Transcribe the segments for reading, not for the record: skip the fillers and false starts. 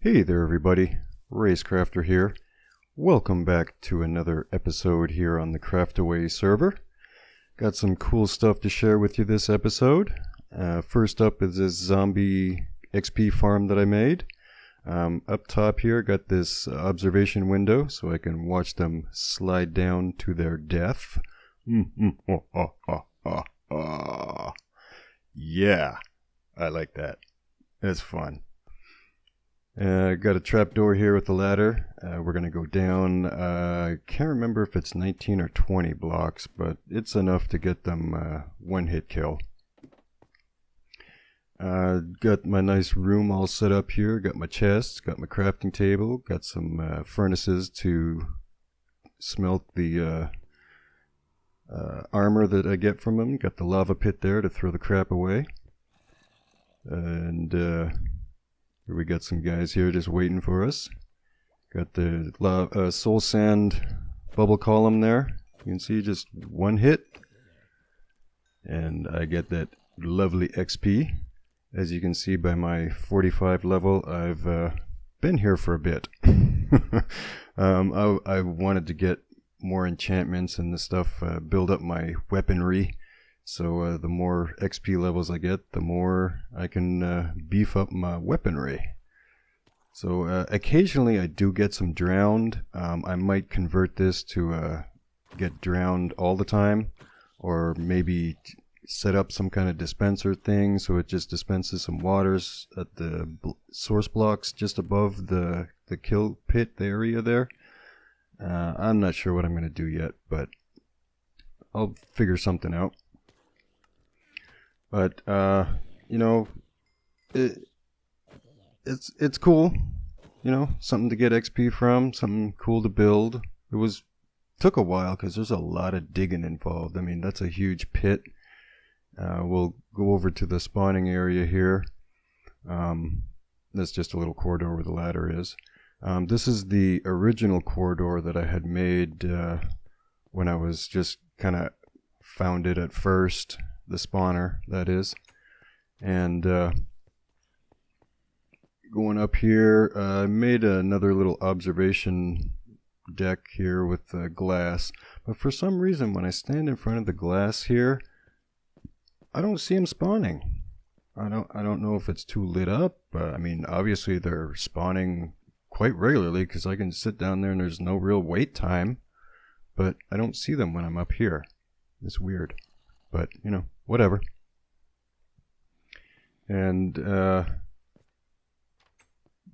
Hey there everybody, Racecrafter here. Welcome back to another episode here on the Craftaway server. Got some cool stuff to share with you this episode. First up is this zombie XP farm that I made. Up top here, got this observation window so I can watch them slide down to their death. Yeah, I like that. It's fun. Got a trapdoor here with the ladder. We're going to go down, I can't remember if it's 19 or 20 blocks, but it's enough to get them one hit kill. Got my nice room all set up here, got my chests, got my crafting table, got some furnaces to smelt the armor that I get from them, got the lava pit there to throw the crap away, and here we got some guys here just waiting for us. Got the soul sand bubble column there. You can see just one hit. And I get that lovely XP. As you can see by my 45 level, I've been here for a bit. I wanted to get more enchantments and the stuff, build up my weaponry. So the more XP levels I get, the more I can beef up my weaponry. So occasionally I do get some drowned. I might convert this to get drowned all the time, or maybe set up some kind of dispenser thing so it just dispenses some waters at the source blocks just above the kill pit, the area there. I'm not sure what I'm going to do yet, but I'll figure something out. But, you know, it's cool, you know, something to get XP from, something cool to build. Took a while because there's a lot of digging involved. I mean, that's a huge pit. We'll go over to the spawning area here. That's just a little corridor where the ladder is. This is the original corridor that I had made when I was just kind of found it at first. The spawner, that is. And going up here, I made another little observation deck here with glass. But for some reason, when I stand in front of the glass here, I don't see them spawning. I don't know if it's too lit up. I mean, obviously they're spawning quite regularly because I can sit down there and there's no real wait time. But I don't see them when I'm up here. It's weird. But, you know, whatever. And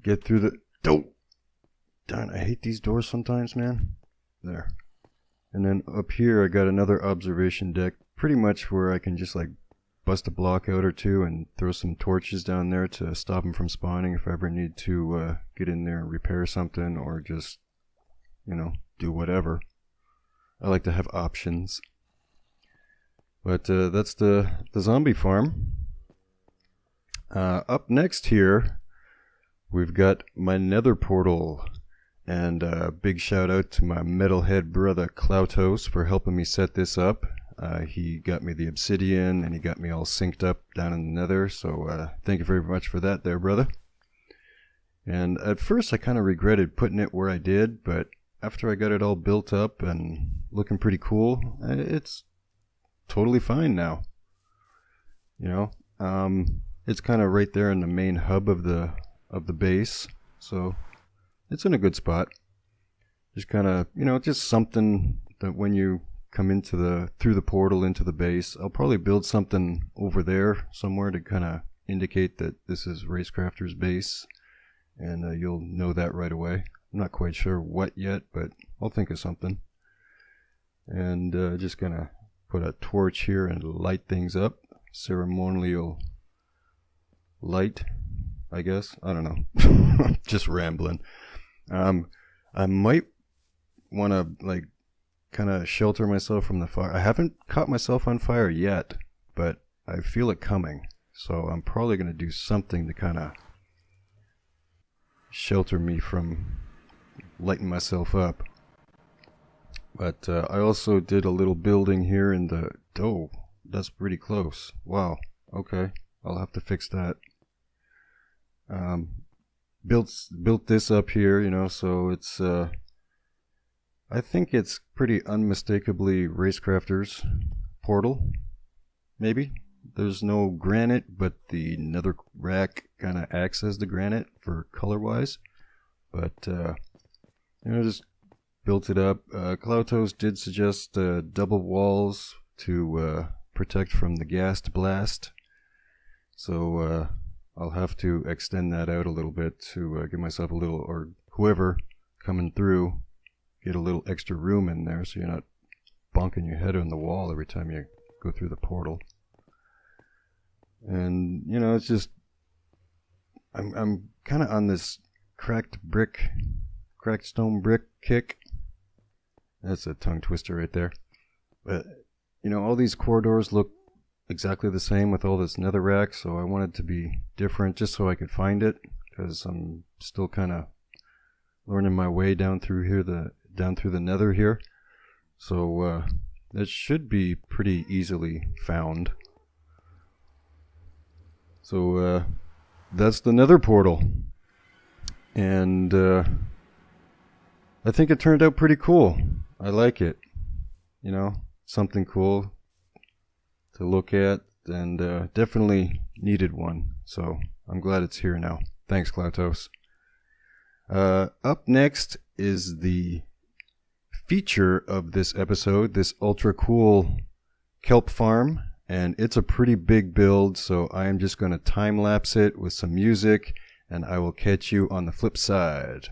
get through the... Oh! Darn, I hate these doors sometimes, man. There. And then up here I got another observation deck, pretty much where I can just like bust a block out or two and throw some torches down there to stop them from spawning if I ever need to get in there and repair something or just, you know, do whatever. I like to have options. But that's the zombie farm. Up next here, we've got my nether portal. And a big shout out to my metalhead brother Klautos for helping me set this up. He got me the obsidian and he got me all synced up down in the nether. So thank you very much for that there, brother. And at first I kind of regretted putting it where I did. But after I got it all built up and looking pretty cool, it's totally fine now. You know, it's kind of right there in the main hub of the base, so it's in a good spot. Just kind of, you know, just something that when you come into through the portal into the base, I'll probably build something over there somewhere to kind of indicate that this is Racecrafter's base, and you'll know that right away. I'm not quite sure what yet, but I'll think of something. And just gonna put a torch here and light things up. Ceremonial light, I guess. I don't know. Just rambling. I might want to like kind of shelter myself from the fire. I haven't caught myself on fire yet, but I feel it coming. So I'm probably going to do something to kind of shelter me from lighting myself up. But I also did a little building here in the... Oh, that's pretty close. Wow. Okay. I'll have to fix that. built this up here, you know, so it's I think it's pretty unmistakably Racecrafters portal. Maybe there's no granite, but the nether rack kind of acts as the granite for color wise. But you know, just built it up. Cloudtoes did suggest double walls to protect from the ghast blast, so I'll have to extend that out a little bit to give myself a little, or whoever coming through, get a little extra room in there so you're not bonking your head on the wall every time you go through the portal. And you know, it's just I'm kind of on this cracked stone brick kick. That's a tongue twister right there. But you know, all these corridors look exactly the same with all this netherrack, so I wanted to be different just so I could find it, because I'm still kind of learning my way down through here, down through the nether here. So that should be pretty easily found. So that's the nether portal, and I think it turned out pretty cool. I like it, you know, something cool to look at, and definitely needed one, so I'm glad it's here now. Thanks, Cloudtoes. Up next is the feature of this episode, this ultra cool kelp farm, and it's a pretty big build, so I am just going to time lapse it with some music, and I will catch you on the flip side.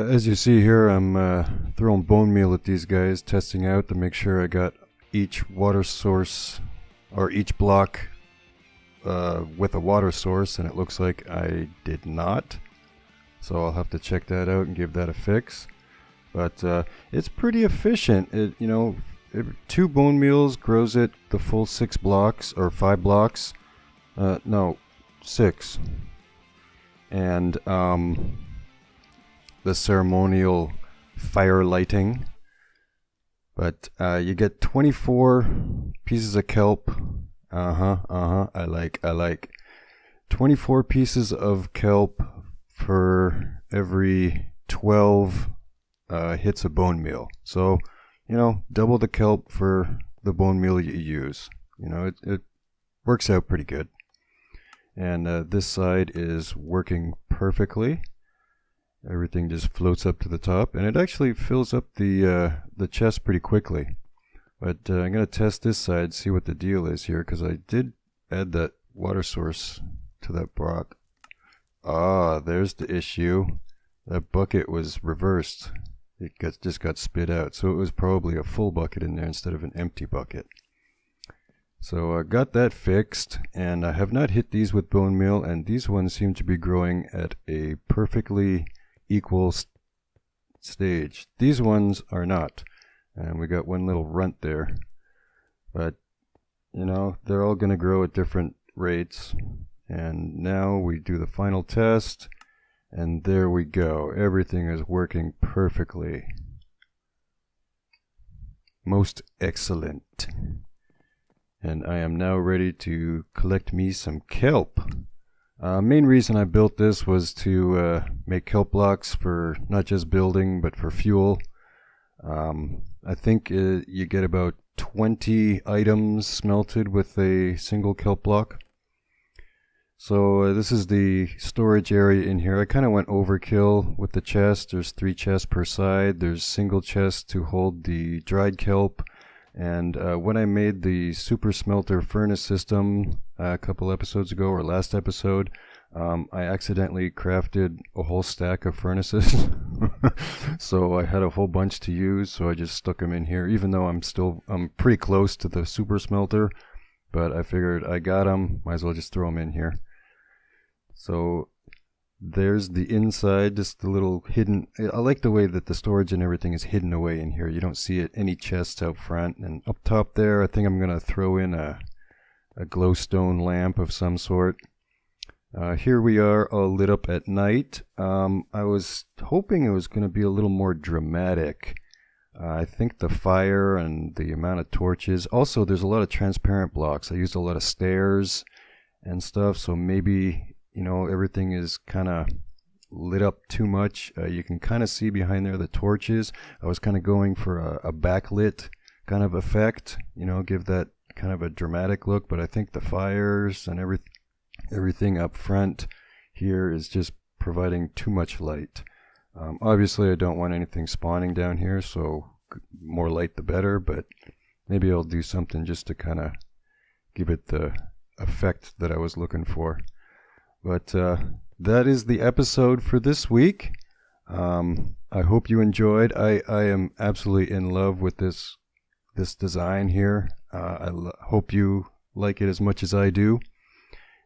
as you see here, I'm throwing bone meal at these guys, testing out to make sure I got each water source or each block with a water source, and it looks like I did not. So I'll have to check that out and give that a fix. But it's pretty efficient. It, you know, 2 bone meals grows it the full 6 blocks or 5 blocks. No, 6. And the ceremonial fire lighting. But you get 24 pieces of kelp. I like 24 pieces of kelp for every 12 hits of bone meal. So, you know, double the kelp for the bone meal you use. You know, it works out pretty good. And this side is working perfectly. Everything just floats up to the top, and it actually fills up the chest pretty quickly. But I'm going to test this side, see what the deal is here, because I did add that water source to that block. Ah, there's the issue. That bucket was reversed. It just got spit out, so it was probably a full bucket in there instead of an empty bucket. So I got that fixed, and I have not hit these with bone meal, and these ones seem to be growing at a perfectly equal stage. These ones are not, and we got one little runt there, but you know, they're all going to grow at different rates. And now we do the final test, and there we go. Everything is working perfectly. Most excellent. And I am now ready to collect me some kelp. Main reason I built this was to make kelp blocks for not just building, but for fuel. I think you get about 20 items smelted with a single kelp block. So this is the storage area in here. I kind of went overkill with the chest. There's 3 chests per side. There's single chests to hold the dried kelp. And when I made the super smelter furnace system a couple episodes ago, or last episode, I accidentally crafted a whole stack of furnaces. So I had a whole bunch to use, so I just stuck them in here, even though I'm pretty close to the super smelter. But I figured I got them, might as well just throw them in here. So there's the inside, just the little hidden. I like the way that the storage and everything is hidden away in here. You don't see it, any chests out front. And up top there, I think I'm going to throw in a glowstone lamp of some sort. Here we are, all lit up at night. I was hoping it was going to be a little more dramatic. I think the fire and the amount of torches. Also, there's a lot of transparent blocks. I used a lot of stairs and stuff, so maybe, you know, everything is kind of lit up too much. You can kind of see behind there the torches. I was kind of going for a backlit kind of effect, you know, give that kind of a dramatic look, but I think the fires and everything up front here is just providing too much light. Obviously I don't want anything spawning down here, so more light the better, but maybe I'll do something just to kind of give it the effect that I was looking for. But that is the episode for this week. I hope you enjoyed. I am absolutely in love with this design here. I hope you like it as much as I do.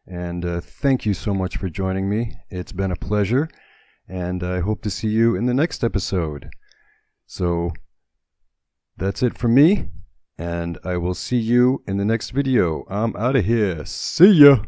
And thank you so much for joining me. It's been a pleasure. And I hope to see you in the next episode. So that's it from me. And I will see you in the next video. I'm out of here. See ya.